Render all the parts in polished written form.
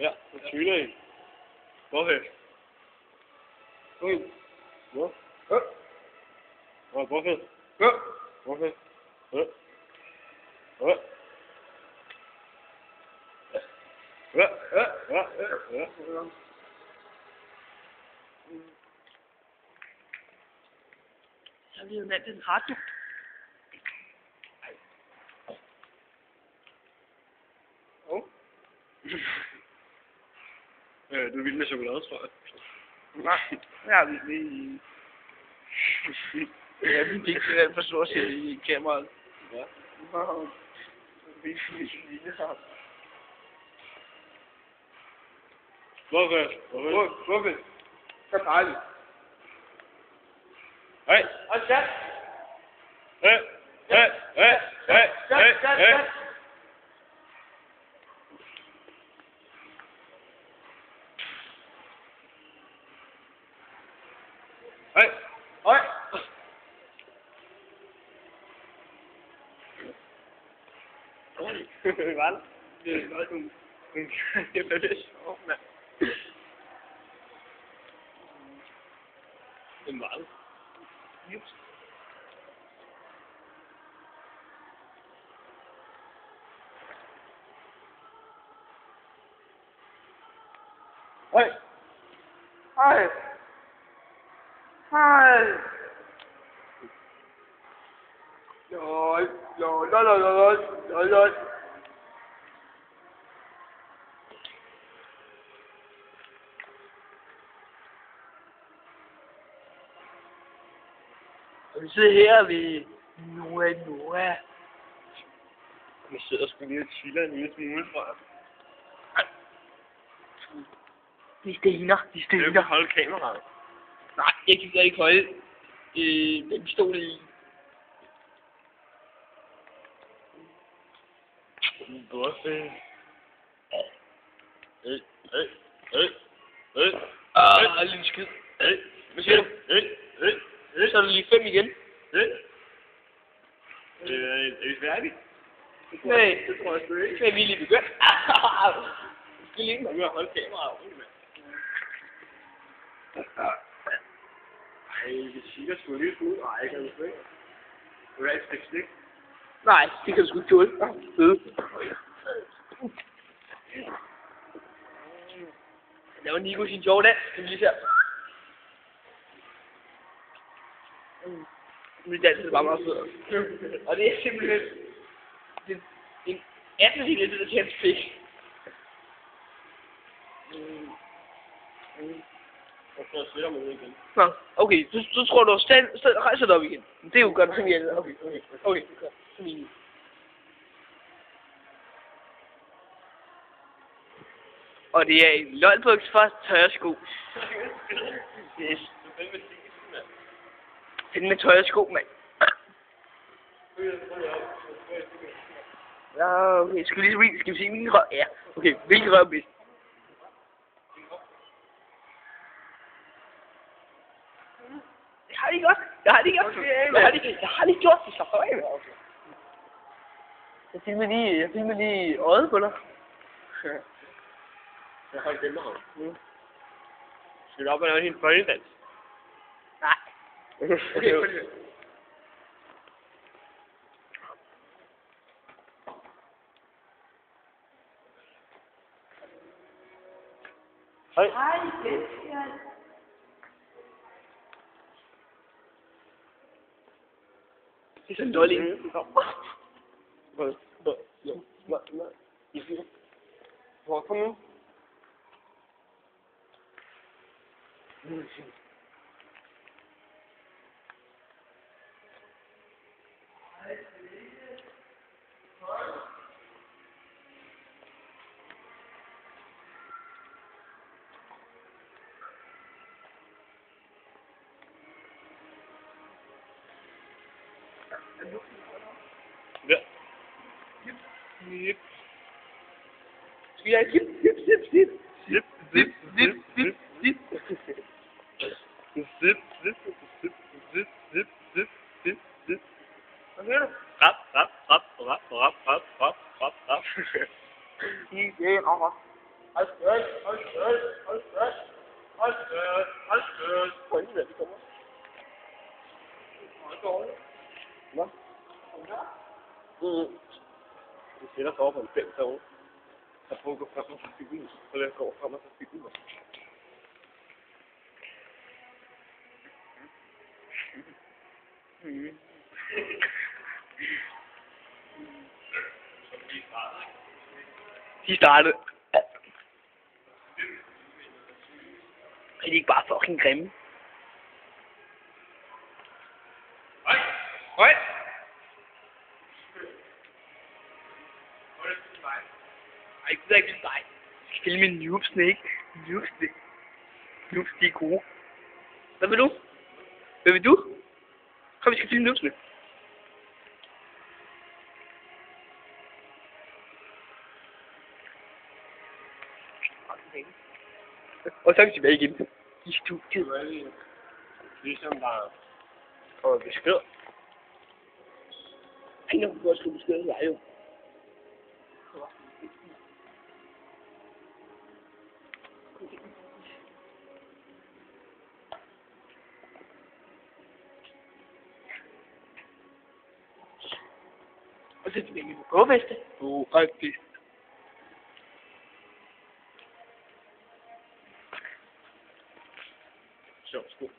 Ja, så tyler I. Hvorfor? Hvor? Hvorfor? Hvorfor? Så bliver den anden radio. Du er vild med chokolade, tror jeg. Nej, jeg er virkelig... Ja, vi fik det alt for stort set i kameraet. Ja. Hvorfor? Så dejligt. Hej. Og chat. Hey. Hej. Hvad var det? Det er godt, det er lidt sjovt, mand. Det er meget. Just. Hej. Hej. Hej. Lol. Vi sidder her ved Noah. Vi sidder sgu lige og chiller en lille smule, tror jeg. De stener. Det er jo holde kameraet. Nej, jeg kan ikke holde den pistol i. Hvorfor? Lille skid. Hvad siger du? Så er det lige 5 igen. Er vi færdige? Nej, Det tror jeg sgu ikke. det er vi lige begyndt. Skal lige Nu har jeg holdt kameraet ordentligt, mand. Ej, vi siger sgu lige ud. Ej, kan du sgu ikke? Du er ikke slik. Nej, det kan du sgu ikke tåle. Det var Nico sin sjove dans, kan vi lige se. Min dans er bare meget fed. Og det er simpelthen en 18 liter, der kan fik. Og så sætter man ud igen. Nå, okay, så tror du, rejser dig op igen. Det er jo godt, som jeg okay. Godt, som I. Og det er en lolbuks fra tørresko. Yes. Den med tørresko, mand. Ja, okay, skal vi se min røv? Ja, okay, hvilken røv er bedst? Jeg har det godt. Jeg har det gjort det så højt. Jeg filmer lige øjet på dig. Jeg har glemt ham. Skal vi op og lave en bøjledans? Nej. Okay. Hej. Det er sådan dårligt. Hvor kom nu? Ja. Yep. Skal jeg zip. Hvad siger du? Rap. Det er nok. Hold skørt, hold skørt, hold skørt, hold skørt, hold skørt. Hold lige, det kommer. Hold dårligt. Hvad? Vi sætter sig over på en bænk derovre. Så prøv at gå frem og forbi den. Så lad os gå frem og forbi den. De startede. Er de ikke bare fucking grimme? Hej! Hej! Ej, det er ikke dig. Jeg skal spille med noobsene, ikke? Noobsene. Noobs, de er gode. Hvad vil du? Hvad vil du? Kom, vi skal spille noobsene. Og så er vi tilbage igen. I studiet. Ligesom der kommer besked. Ej, nu kan du også skrive besked til dig, jo. Og så er vi tilbage på gåveste. Faktisk. Sjovt sko.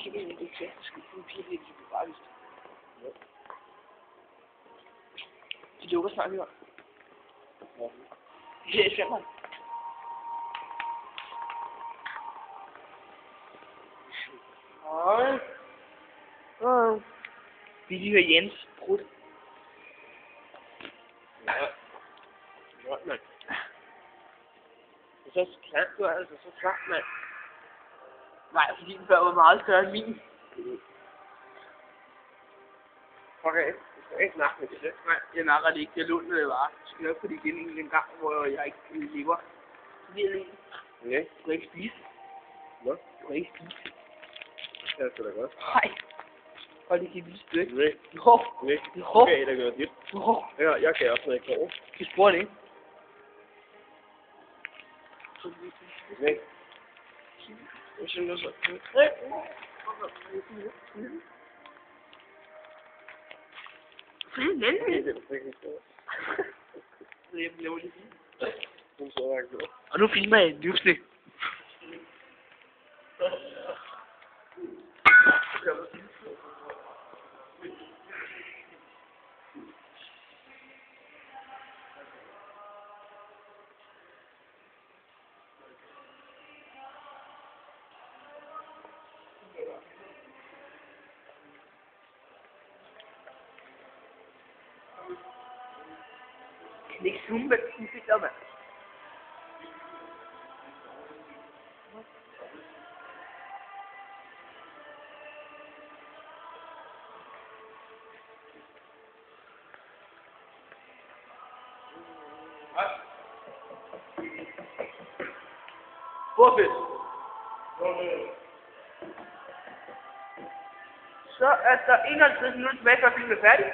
Jeg ved ikke, det er sgu en pige, det er bare vist. De lukker snart, her. Det er svært, mand. Hej. Vi lige hører Jens brudt. Ja. Godt, mand. Det er så klamt, du er altså så klart, mand. Nej, fordi den før var meget større end min. Okay, du skal ikke snakke med det selv. Nej, jeg nakker det ikke. Jeg lånte det bare. Jeg skal nok få det igen en gang, hvor jeg ikke lever. Så bliver det Nej. du kan ikke spise. Hvad? Du kan ikke spise. Det er sgu da godt. Nej. Hold lige et lille stykke. Nej. Jo. Nej. Jo. Du kan da gøre dit. Jo. Jeg kan også noget i går. Du spurgte ikke. Nej. Jeg synes også, at Hvad er det det? er freaking stort. Jeg laver det fint. Hun så ikke noget. Og nu filmer jeg en livslig. Kan ikke zoome, hvad du fik der, mand? Hvor fedt. Så er der 51 minutter tilbage, før filmen er færdig.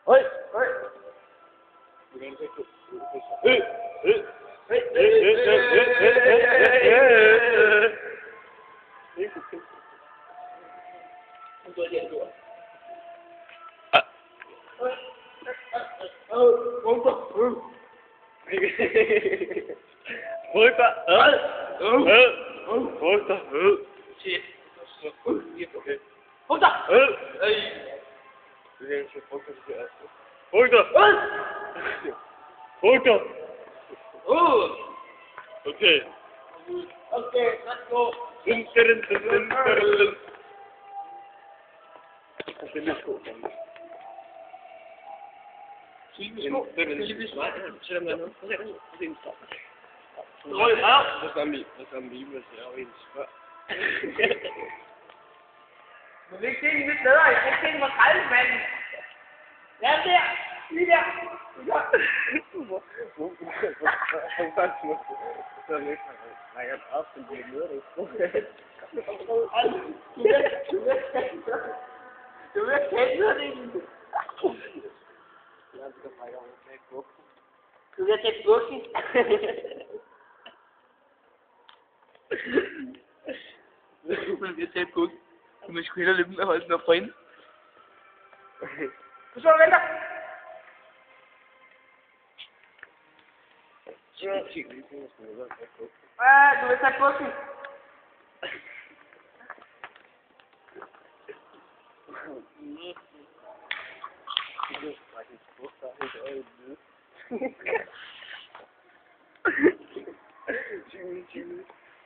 Høj, høj. Okay. Okay, let's go. Du vil ikke se mine steder, jeg kan ikke se mig skraldemanden. Ja, der. Lige der. Nej, jeg har haft en lille møder, Du vil kende det. Du vil tage bukken. Man vil tage bukken. Man skulle hellere løbe med at holde den op for hende. Så du venter. Du vil tage bukken.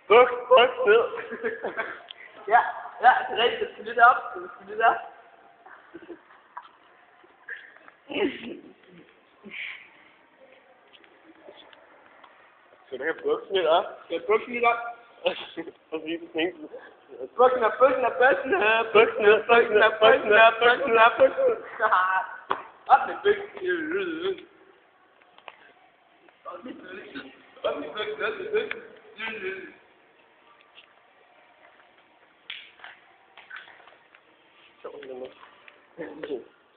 Buk ned. Ja, det er rigtigt. Du skal lidt op. Skal du have buksen lidt op? Skal jeg bukken lidt op? Og lige det tænkte. Bukken op. Op med bukken.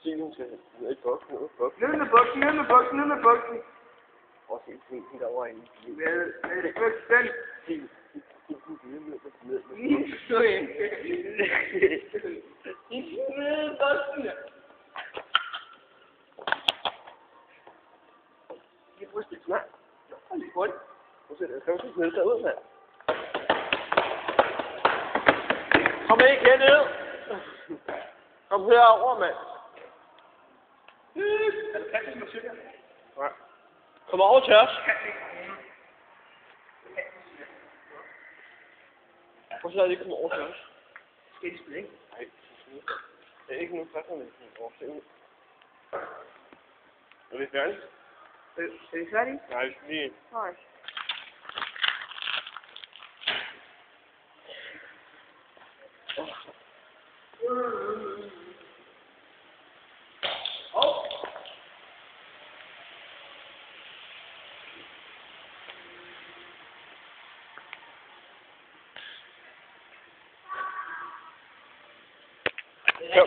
Silen skal ned i buksen, Ned med buksen. Og se hende derovre inde. Med buksen. Kom ikke herned! Kom herover, mand! Er du katten, du siger? Nej. Kom over til os! Hvorfor så er det ikke kommet over til os? Skal de spille, ikke? Nej, det er ikke nogen spørgsmål, men det er overstillet. Er vi færdige? Er vi færdige? Nej, vi skal lige... Nej.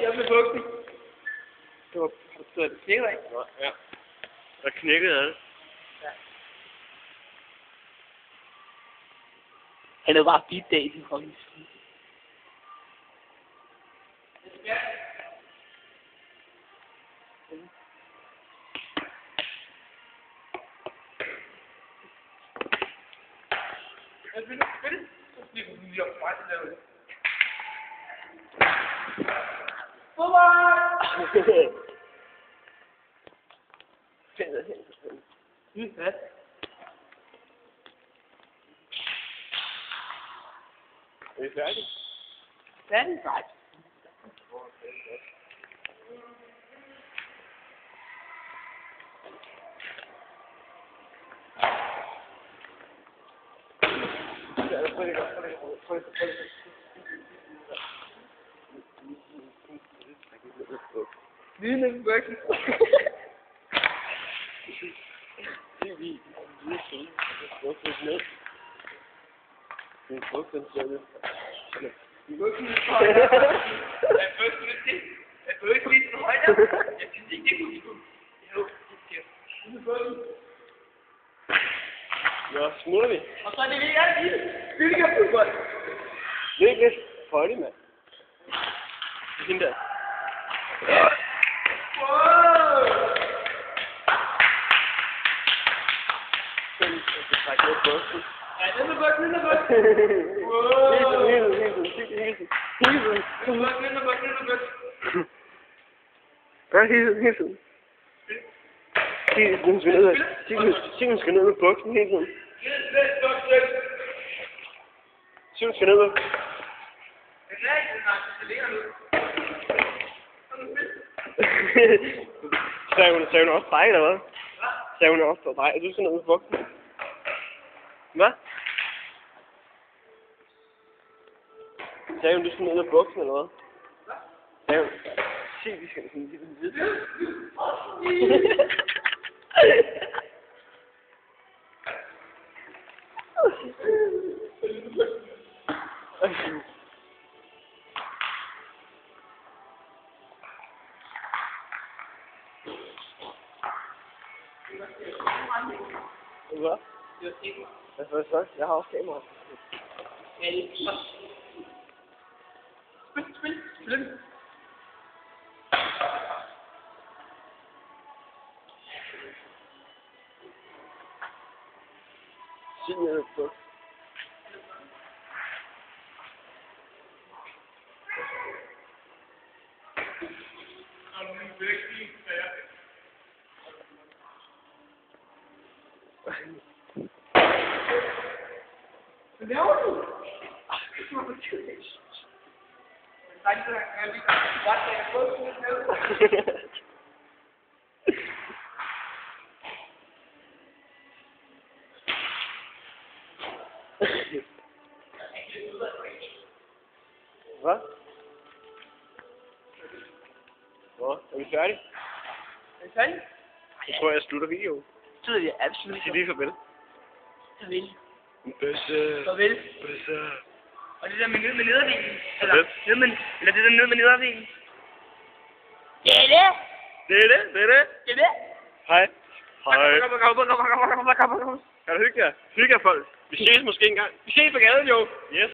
Jeg blev buksen. Det var Det knækker af. ja. Der knækkede af det. Ja. Han er bare beat dag i sin kongen. Er vi færdige? Færdig? Nej. Lille bøkken. Bøkken er Folly, mand. Det er hende der. Hun skal ned med buksen hele tiden. Hun skal ned med. Sagde hun også dig, eller hvad? Sagde hun også dig, at du skal ned med buksen? Hvad? Sagde hun, du skal ned med buksen, eller hvad? Sagde hun? Se, vi skal sådan lidt videre. Hvad? Hvad så? Jeg har også kamera. Spil. Sig mig det på. Hvad laver du? Det var for tidligt. Hvad? Nå, er vi færdige? Er vi færdige? Jeg tror, jeg slutter videoen. Det ved jeg absolut ikke. Sig lige farvel. Farvel. Bøsse. Farvel. Bøsse. Og det der med ned med nederdelen. Farvel. Eller det der ned med nederdelen. Det er det. Det er det. Det er det. Det er det. Hej. Hej. Kan du hygge jer? Hygge jer, folk. Vi ses måske engang. Vi ses på gaden, jo. Yes.